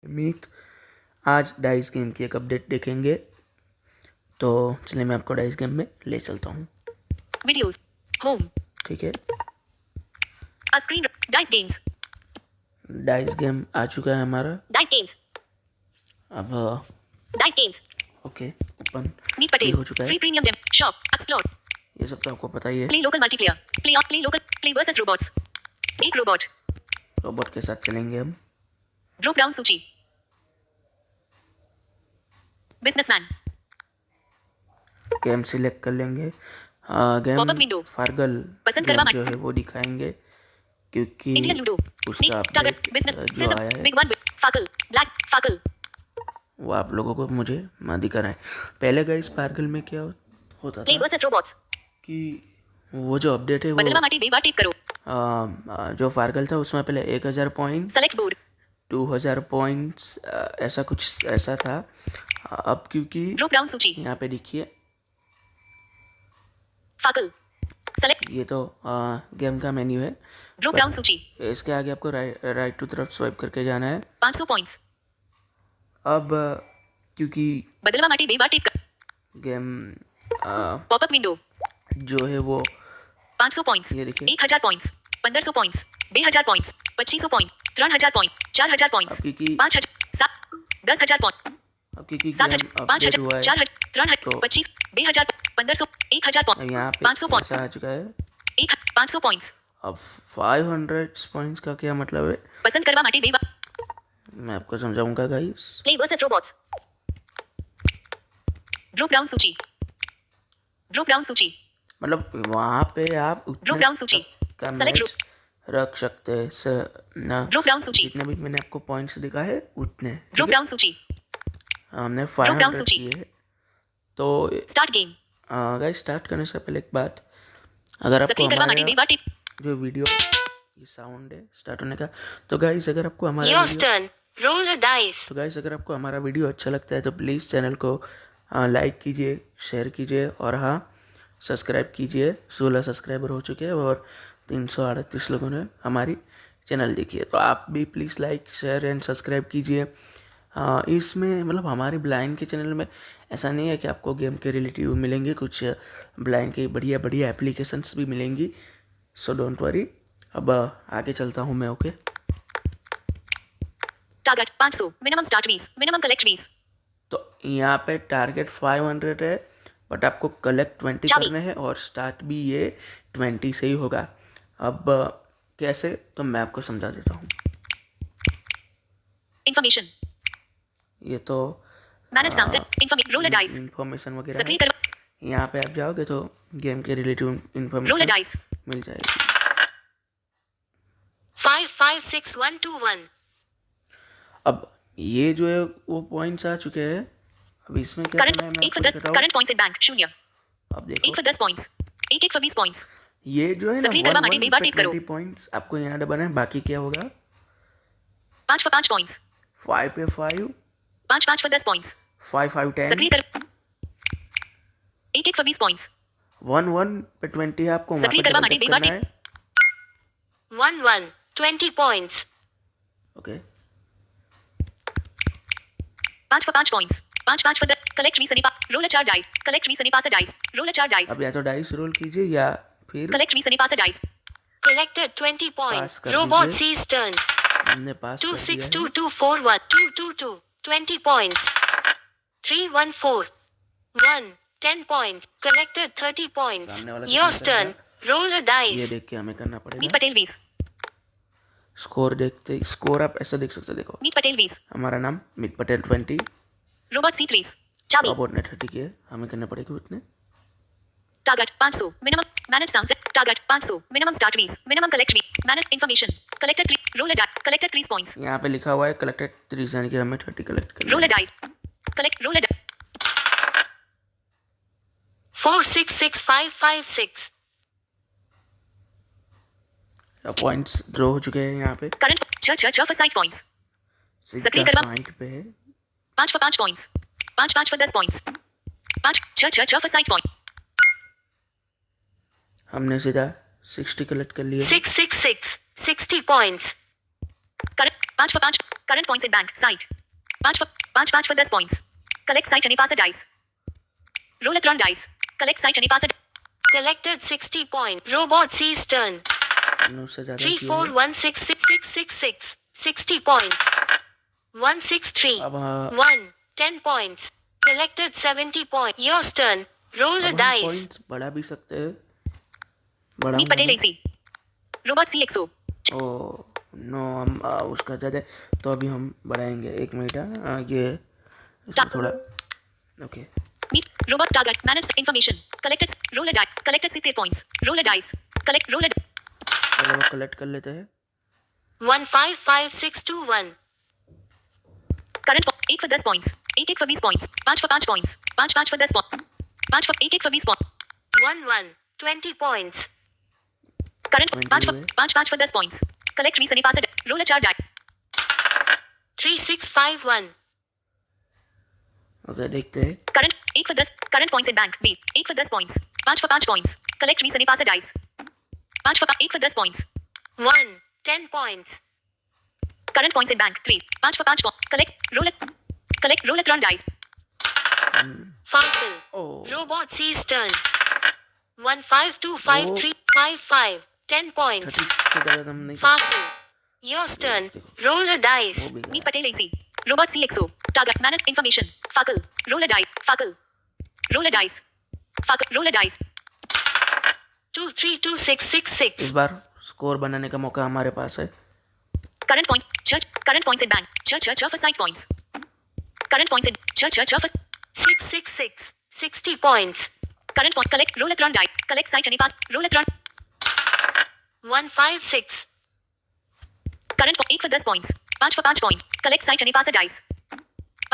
मीत आज dice game की एक अपडेट देखेंगे। तो चलिए मैं आपको डाइस गेम में ले चलता हूँ। वीडियोस होम ठीक है, screen dice games dice game आ चुका है हमारा। डाइस गेम्स अब डाइस गेम्स ओके ओपन मीत भी पटेल हो चुका है। फ्री प्रीमियम डेम शॉप एक्सप्लोर ये सब तो आपको पता ही है। Play local multiplayer play local play versus robots एक रोबोट रोबोट के साथ चलेंगे हम। ड्रॉप डाउन सूची बिजनेसमैन गेम सिलेक्ट कर लेंगे। गेम पॉपअप विंडो फार्गल पसंद गेम करवा जो है वो दिखाएंगे क्योंकि इंडियन लूडो उसका स्नीक टारगेट अपडेट बिजनेस जो आया है बिग वन फाकल ब्लैक फाकल वो आप लोगों को मुझे दिखाना है। पहले गाइस फार्गल में क्या होता प्ले था वर्सेस रोबोट्स कि वो जो अपडेट है वो बदलवा माटी बेवा टिक करो जो फार्गल था उसमें पहले 1000 पॉइंट्स सेलेक्ट बोर्ड 2000 पॉइंट्स ऐसा कुछ ऐसा था। अब क्योंकि ड्रॉप डाउन सूची यहाँ पे देखिए फाकल सेलेक्ट ये तो गेम का मेन्यू है। ड्रॉप डाउन सूची इसके आगे आपको राइट टू तरफ स्वाइप करके जाना है। 500 पॉइंट्स अब क्योंकि बदलवा माटी बेवा टिक गेम पॉपअप विंडो जो है वो 500 पॉइंट्स ये देखिए 1000 points 1500 points 2000 points 2500 point 3000 point 4000 points अब क्योंकि 5000 10,000 पॉइंट अब क्योंकि 7,000 गेम अपडेट हुआ 5,000 है 4,000 3,000 तो 25 2000 1500 1000 अब पॉइंट यहाँ पे 500 पॉइंट ऐसा आ चुका है। 500 पॉइंट्स अब 500 पॉइंट्स का क्या मतलब है पसंद करवा माटी बेवा मैं आपको समझाऊंगा guys. Play versus robots drop down सूची मतलब वहाँ पे आप ड्रॉप डाउन सूची का सेलेक्ट मैच रख सकते हैं। ड्रॉप डाउन सूची जितने भी मैंने आपको पॉइंट्स दिखा है उतने ड्रॉप डाउन सूची हमने ड्रॉप डाउन 500 सूची किए। तो स्टार्ट गेम गाइस स्टार्ट करने से पहले एक बात, अगर आपको सक्रिय करवा माटी बेवा टिप जो वीडियो ये साउंड है स्टार्ट होने का, तो गाइस अगर आपको हमारा yours turn roll the dice तो गाइस अगर आपको हमारा वीडियो अच्छा लगता है तो प्लीज़ चैनल को लाइक कीजिए, शेयर कीजिए और हाँ सब्सक्राइब कीजिए। 16 सब्सक्राइबर हो चुके हैं और 338 लोगों ने हमारी चैनल देखी है, तो आप भी please like share and subscribe कीजिए। इसमें मतलब हमारे ब्लाइंड के चैनल में ऐसा नहीं है कि आपको गेम के रिलेटिव मिलेंगे, कुछ ब्लाइंड के बढ़िया बढ़िया एप्लीकेशंस भी मिलेंगी, सो डोंट वरी। अब आगे चलता हूँ मैं। ओके टारगेट 500 मिनिमम स्टार्ट वीज मिनिमम कलेक्ट वीज तो यहाँ पे टारगेट 500 है बट आपको कलेक्ट 20 चाबी। करने हैं और स्टार्ट भी ये 20 से ही होगा। अब कैसे तो मैं आपको समझा देता हूँ। इंफॉर्मेशन ये तो manage sound information roll dice information वगैरह सक्रिय है। कर यहाँ पे आप जाओगे तो गेम के रिलेटिव रोल इंफॉर्मेशन डाइस मिल जाएगी। 556121 अब ये जो है वो पॉइंट्स आ चुके हैं। अब इसमें क्या करना है मैं आपको बताऊँ। करंट पॉइंट्स इन बैंक 0 अब देखो 1 for 10 पॉइंट्स 1 for 20 पॉइंट्स ये जो है ना सक्रिय करवा माटी बेवा टिक करो 20 पॉइंट्स आपको यहाँ दबाना है। बाकी क्या होगा 5 for 5 पॉइंट्स 5 पे 5 5 for 10 पॉइंट्स 5 5 10 सक्रिय कर 1 for 20 पॉइंट्स 1 1 पे 20 आपको वहाँ सक्रिय पे करवा डबल माटी टैप बेवा करना है। 1 1 20 points okay 5 for 5 points 5 for 10 collect we Sunny roll 4 dice collect we Sunny pass dice roll 4 dice अब या तो डाइस रोल कीजिए या फिर collect we Sunny pass dice collected 20 pass points कर रोबोट दीजिए। सीज टर्न हमने पास कर दिया है। 262241 222 20 points 3141 10 points collected 30 points सामने वाला your कितना turn करेगा? roll a ये dice देख के हमें करना मीत पड़ेगा। पटेल वीज स्कोर देखते स्कोर आप ऐसा देख सकते हो। देखो मीत पटेल वीज हमारा नाम मीत पटेल 20, रोबोट सी 3 चाबी रोबोट ने 30 किए, हमें करने पड़ेगा उतने। Target 500 minimum manage sound target 500 minimum start वीज minimum collect we manage information collected 3 रोल a dice collected 3 points यहाँ पे लिखा हुआ है कलेक्टेड 3 यानी कि हमें 30 कलेक्ट करना roll a है। dice collect roll a dice 466556 points draw हो चुके हैं यहाँ पे। करंट 6 for 5 points सक्रिय करवा 60 पे है 5 for 5 points 5 for 10 points 6 for 5 points हमने सीधा 60 कलेक्ट कर लिया। 666 60 points current 5 for 5 Current points in bank. Side. 5 for 10 points. Collect site and pass a dice. Roll a tron dice. Collect site and pass a. Collected 60 point. Robot C's turn. मैंने उससे ज़्यादा 3 किया 4 है। 1 6 6 6 6 6 60 points. 1 6 3 अब 1 10 points. Collected 70 point. Your turn. Roll a हम dice. Points बढ़ा भी सकते हैं। बढ़ा Meet Patel AC. Robot CXO. Oh no, हम उसका ज़्यादा, तो अभी हम बढ़ाएंगे। 1 मिनट ये इसको थोड़ा। Okay, Meet robot target. Manage information. Collected. Roll a dice. Collected 60 points. Roll a dice. Collect. Roll a. चलो वो कलेक्ट कर लेते हैं। 1 5 5 6 2 1. Current 8 for 10 points. 8 for 20 points. 5 for 5 points. 5 for 10 points. 5 for 8 for 20 points. 1 1 20 points. Current 5 for 10 points. Collect reason pass it. Roll a chart die. 3 6 5 1. Okay, देखते हैं। Current 8 for 10. Current points in bank. B 8 for 10 points. 5 for 5 points. Collect reason pass a dice. 5 for 8 for 10 points. 1 10 points. Current points in bank. 3 5 for 5 points. Collect roll a tron dice. Falcon. Oh. Robot C's turn. 1 5 2 5 Oh. 3 5 5 10 points. 30 से ज़्यादा हम नहीं। Falcon. Your turn. Roll a dice. वो भी गया। Meet Patel AC. Robot CXO. Target. Manage information. Fakal. Roll a dice. Fakal. Roll a dice. Fakal. Roll a dice. 2 3 2 6 6 6. इस बार score बनाने का मौका हमारे पास है। Current points. Church. Current points in bank. Church for side points. Current points in church for 6 6 6 60 points. Current point. Collect. Roll a tron die. Collect site and pass. Roll a tron. 1 5 6. Current 8 for 10 points. 5 for 5 points. Collect site and pass a dice.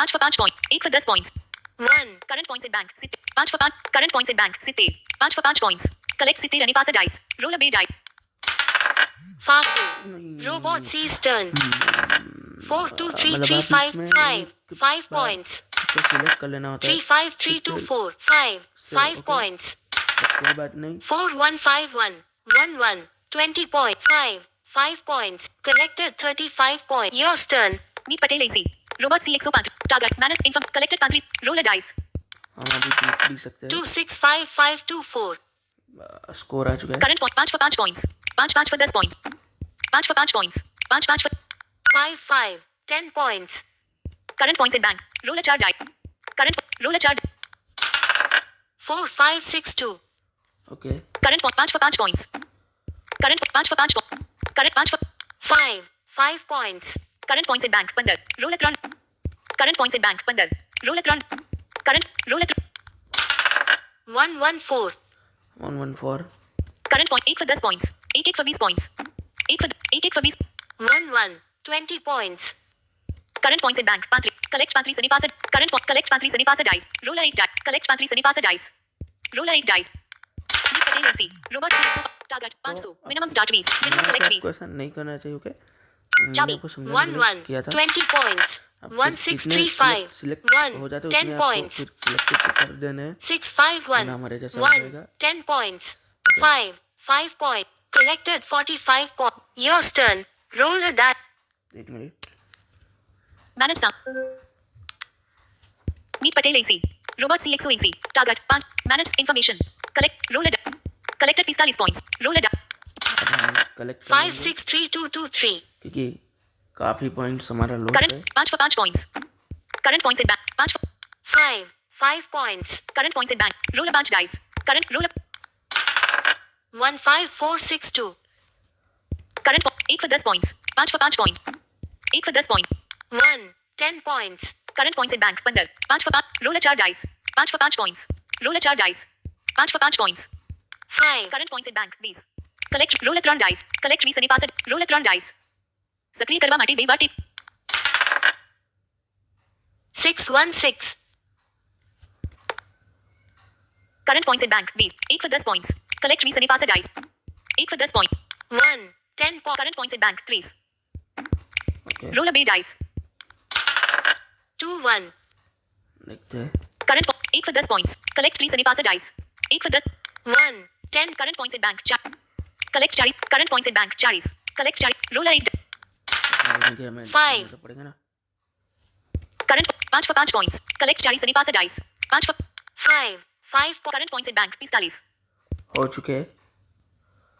5 for 5 points. 8 for 10 points. 1. Current points in bank. 5 for 5. Current points in bank. 60. 5 for 5 points. Collect 60 and pass a dice. Roll a bay die. Farkle. Robot C's turn. 4 2 3 3 5 5 5 points. तो select कर लेना होता है। 3 5 3 2 4 5 5 points. कोई बात नहीं। 4 1 5 1 1 1 20 points. 5 points. Collected 35 points. Your turn. Meet Patel AC. Robot CXO Pantry. Target. Manage info. Collected Pantry. Roll a dice. हम अभी जीत भी सकते हैं। 2 6 5 5 2 4. स्कोर आ चुका है। Current point 5 for 5 points. 5 for 10 points. 5 for 5 points. 5 for 5 5 10 points. Current points in bank. Roll a chart die. Roll a chart. 4 5 6 2. Okay, Current point 5 for 5 points. Current 5 for 5 points. Current 5 for 5 points. Current points in bank 15. Roll a tron. Current points in bank 15. Roll a tron. Current roll a tron. 1 1 4. 1 1 4। Current point 8 for 10 points. 8 for 20 points. 8 for 20. 1 1 20 points. Current points in bank. Pantry. Collect pantry sunny pass it. Current point. Collect pantry sunny pass a dice. Roll a 8 die. Collect pantry sunny pass a dice. Roll a 8 dice. Meet Patel AC. Robot CXO. Target 500. Minimum start fees. Minimum collect fees. आपको ऐसा नहीं करना चाहिए। Okay, Chabi. 1 1 20 points. 1 6 3 5 select 1 हो जाते 10 points. Select कर देने हैं। 6 5 1 हमारे जैसा 1 रहेगा। 10 points. 5 points. Collected 45 points. Your turn. Roll a die. 1 minute. Manage sound. Meet Patel AC. Robot CXO AC. Target 5. Manage information. Collect. Roll a die. Collected 45 points. Roll a die. अब हम collect 5 6 3 2 2 3. क्योंकि काफी points हमारा loss है। Current 5 for 5 points. Current points in bank. 5 points. Current points in bank. Roll a bunch dice. Current roll a 1 5 4 6 2. Current 8 for 10 points. 5 for 5 points. 8 for 10 points. 1 10 points. Current points in bank 15. 5 for 5. Roll a chart dice. 5 for 5 points. Roll a chart dice. 5 for 5 points. 5 current points in bank. Please. Collect roll a tron dice. Collect reason pass it. Roll a tron dice. सक्रिय કરવા માટે બે વાર tip 616. Current points in bank. Please. 8 for 10 points. Collect reason pass a dice. 8 for 10 points. 1 10 current points in bank. Please. Okay, Roll a bay dice. 2 1. देखते हैं। Current 8 for 10 points. Collect reason pass a dice. 8 for 10. 1 10 current points in bank. Collect chari. Current points in bank. Charis. Collect chari. Roll a 8. लेकिन हमें Five. तो पड़ेगा ना। Current 5 for 5 points. Collect 40 and pass a dice. 5 for 5. 5 current points in bank 45. हो चुके हैं।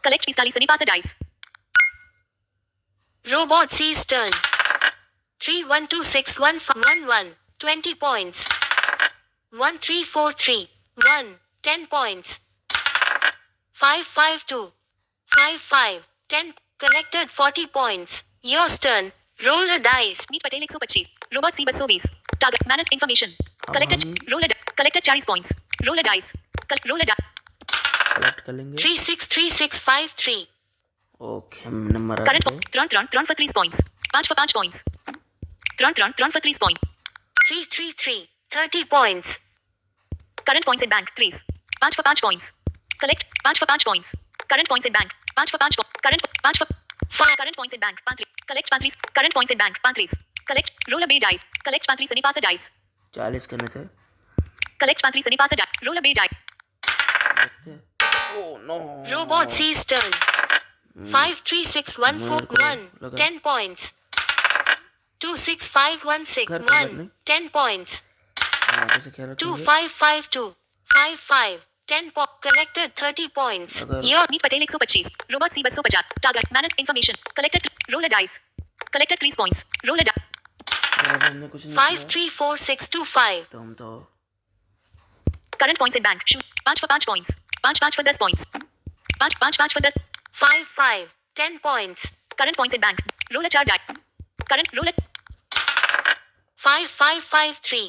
Collect 45 and pass a dice. Robot C's turn. 312611 20 points. 1343 1 10 points. 552 55 10 collected 40 points. Your turn. Roll a dice. Meet Patel 125. Robot C 220. Target manage information. Collected roll a collected 40 points. Roll a dice. Roll a dice. Collect कर लेंगे। 363653. Okay हम number आ Current गए। Tron for 3 points. 5 for 5 points. Tron for 3 points. 333 30 points. Current points in bank 3s. 5 for 5 points. Collect 5 for 5 points. Current points in bank 5 for 5 current 5 for 5 current points in bank 5 collect 5 current points in bank 5 collect roll a bay dice collect 5 and pass a dice 40 करने थे। collect 5 and pass a dice roll a bay dice oh no. robot C's turn 536141 10 points 26516 1 10 points आगे से ख्याल रखेंगे। 2552 55 10 collected 30 points. Your Meet Patel 125. Robot C 250. Target manage information. Collected roll a dice. Collected 3 points. Roll a dice. हमने कुछ नहीं 534625. तो हम तो Current points in bank. Shoot 5 for 5 points. 5 for 10 points. 5 for 10. 5 10 points. Current points in bank. Roll a 4 die. Current roll a 5553.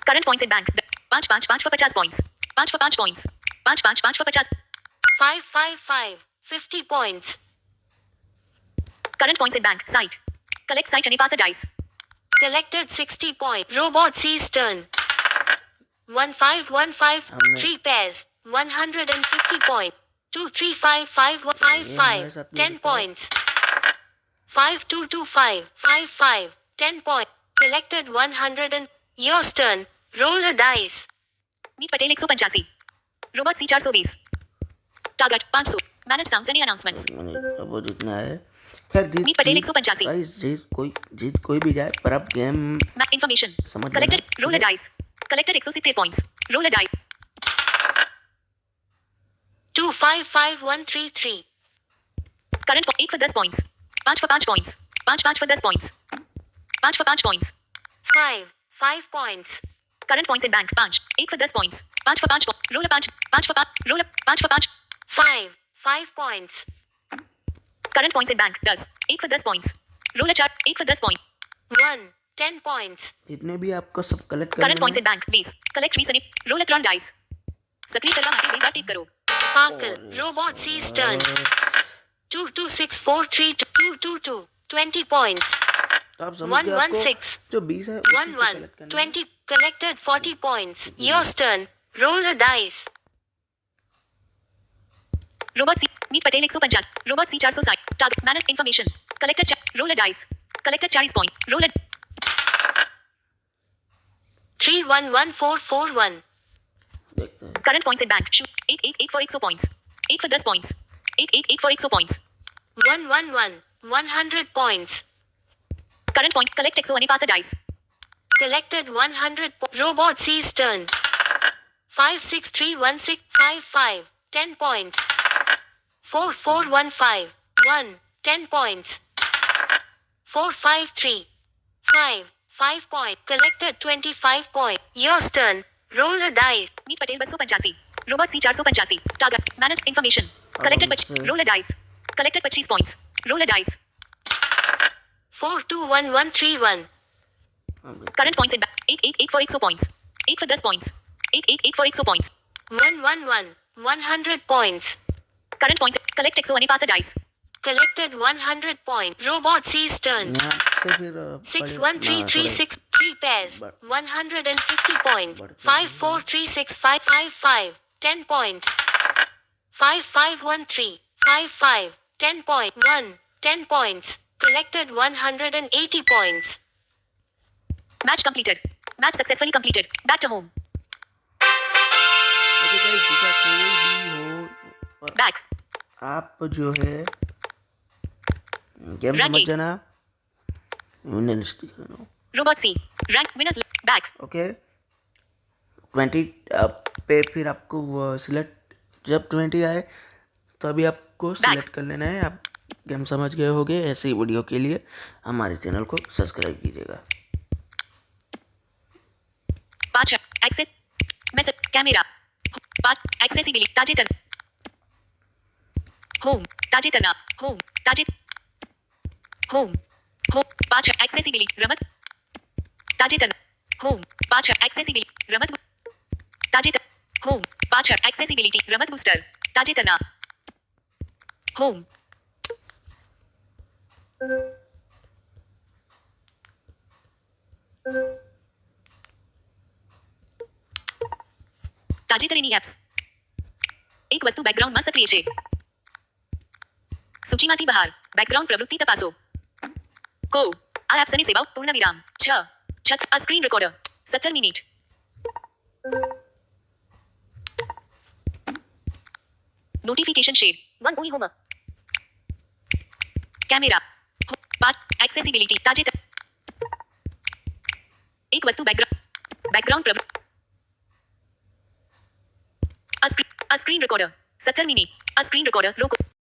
Current points in bank. 5 for 50 points. 5 for 5 points. 5 for 50. 5 50 points. Current points in bank. Site. Collect site and pass a dice. Collected 60 points. Robot C's turn. 1515 3 pairs. 150 points. 235555 10 points. 5225 55 10 points. Collected 100 and your turn. Roll a dice. Meet Patel 185. Robot C 420. Target 500. Manage sounds any announcements. अब वो जितना है खैर Meet Patel 185. Guys जीत कोई भी जाए पर आप गेम Information. समझ Collected. लेना। Roll a dice. Collected 160 points. Roll a dice. 255133. Current 8 for 10 points. 5 for 5 points. 5 for 10 points. 5 for 5 points. 5 points. Current points in bank 5 8 for 10 points. 5 for 5 roll a 5 for 5 roll a 5 for 5 5 points. Current points in bank 10 8 for 10 points. Roll a chart 8 for 10 points. 1 10 points. जितने भी आपको सब collect करना Current points in bank 20 collect 20 and roll a Tron dice. सक्रिय करवा માટે બે વાર ટીક કરો. Farkle Robot C's turn. 22643222 20 points. तो आप समझ गए आपको 116 जो 20 है 11 20 collected 40 points. Your turn. Roll a dice. Robot C Meet Patel 150. Robot C 460. Target manage information. Collected roll a dice. Collected 40 points. Roll a 311441. देखते हैं। Current points in bank. Shoot 888 for 100 points. 8 for 10 points. 888 for 100 points. 111 100 points. Current points collect XO and pass a dice. Collected 100 Robot C's turn. 5631655 10 points. 4415 1 10 points. 453 5 point. Collected 25 points. Your turn. Roll a dice. Meet Patel 285. Robot C 485. Target manage information. Collected roll a dice. Collected 25 points. Roll a dice. 421131. Current points in back 888 for 100 points. 8 for 10 points. 888 for 100 points. 111 100 points. Current points collect XO and pass a dice. Collected 100 points. Robot C's turn. यहाँ से फिर 61336 3 pairs. 150 points. 543655 10 points. 5513 55 10 point 1 10 points. Collected 180 points. Match completed. Match successfully completed. Back to home. Okay guys जीता कोई भी हो और Back. आप जो है गेम Rank समझ eight. जाना, विनर लिस्ट करना। Robot C. Rank winners back. Okay 20 पे फिर आपको सिलेक्ट, जब 20 आए तो अभी आपको सिलेक्ट कर लेना है। आप गेम समझ गए होगे। ऐसे ही वीडियो के लिए हमारे चैनल को सब्सक्राइब कीजिएगा। 5 एक्सेस मैसेज कैमरा 5 एक्सेसिबिलिटी ताजेतर होम ताजेतरना होम ताजे होम होम 5 एक्सेसिबिलिटी रमत ताजेतर होम 5 एक्सेसिबिलिटी रमत ताजेतर होम 5 एक्सेसिबिलिटी रमत बूस्टर ताजेतरना होम તાજેતરીની એપ્સ એક વસ્તુ બેકગ્રાઉન્ડમાં સક્રિય છે સૂચિમાંથી બહાર બેકગ્રાઉન્ડ પ્રવૃત્તિ તપાસો કો આ એપ્સ અને સેવાઓ પૂર્ણ વિરામ 6 આ screen recorder 17 minute notification shade 1 ઓઈ હોમ કેમેરા 5 એક્સેસિબિલિટી તાજેતર એક વસ્તુ બેકગ્રાઉન્ડ પ્રવૃત્તિ A screen recorder. 17 minute. A screen recorder. રોકો.